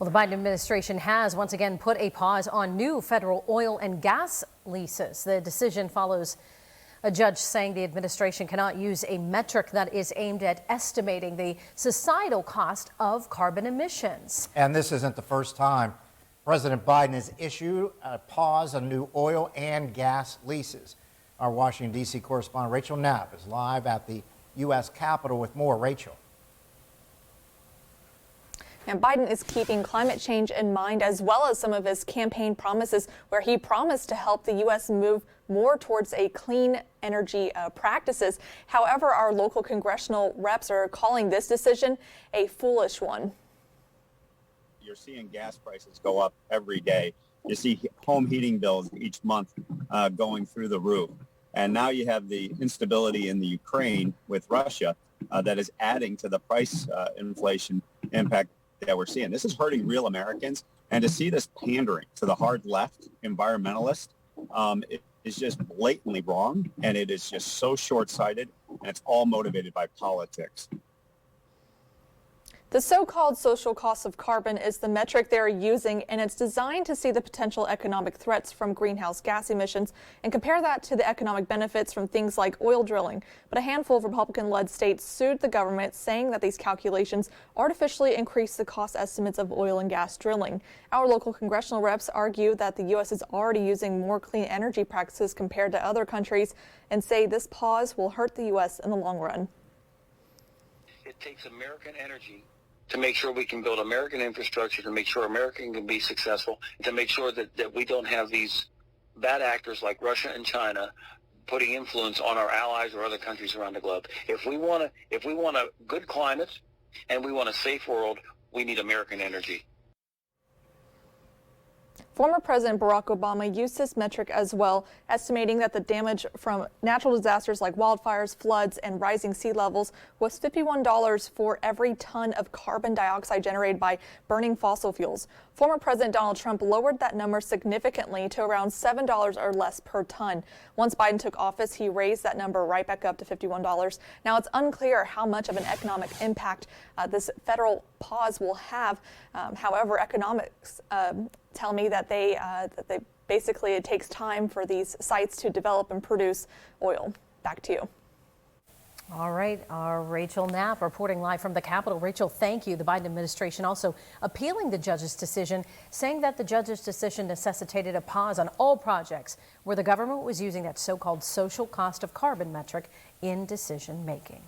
Well, the Biden administration has once again put a pause on new federal oil and gas leases. The decision follows a judge saying the administration cannot use a metric that is aimed at estimating the societal cost of carbon emissions. And this isn't the first time President Biden has issued a pause on new oil and gas leases. Our Washington, D.C. correspondent Rachel Knapp is live at the U.S. Capitol with more. Rachel. And Biden is keeping climate change in mind, as well as some of his campaign promises, where he promised to help the U.S. move more towards a clean energy practices. However, our local congressional reps are calling this decision a foolish one. You're seeing gas prices go up every day. You see home heating bills each month going through the roof. And now you have the instability in the Ukraine with Russia that is adding to the price inflation impact that we're seeing. This is hurting real Americans. And to see this pandering to the hard left environmentalist, it is just blatantly wrong. And it is just so short-sighted. And it's all motivated by politics. The so-called social cost of carbon is the metric they're using, and it's designed to see the potential economic threats from greenhouse gas emissions and compare that to the economic benefits from things like oil drilling. But a handful of Republican-led states sued the government, saying that these calculations artificially increase the cost estimates of oil and gas drilling. Our local congressional reps argue that the U.S. is already using more clean energy practices compared to other countries and say this pause will hurt the U.S. in the long run. It takes American energy to make sure we can build American infrastructure, to make sure America can be successful, to make sure that we don't have these bad actors like Russia and China putting influence on our allies or other countries around the globe. If we want a good climate and we want a safe world, we need American energy. Former President Barack Obama used this metric as well, estimating that the damage from natural disasters like wildfires, floods, and rising sea levels was $51 for every ton of carbon dioxide generated by burning fossil fuels. Former President Donald Trump lowered that number significantly to around $7 or less per ton. Once Biden took office, he raised that number right back up to $51. Now, it's unclear how much of an economic impact this federal pause will have. However, economics tell me that they basically it takes time for these sites to develop and produce oil. Back to you. All right, our Rachel Knapp reporting live from the Capitol. Rachel, thank you. The Biden administration also appealing the judge's decision, saying that the judge's decision necessitated a pause on all projects where the government was using that so-called social cost of carbon metric in decision making.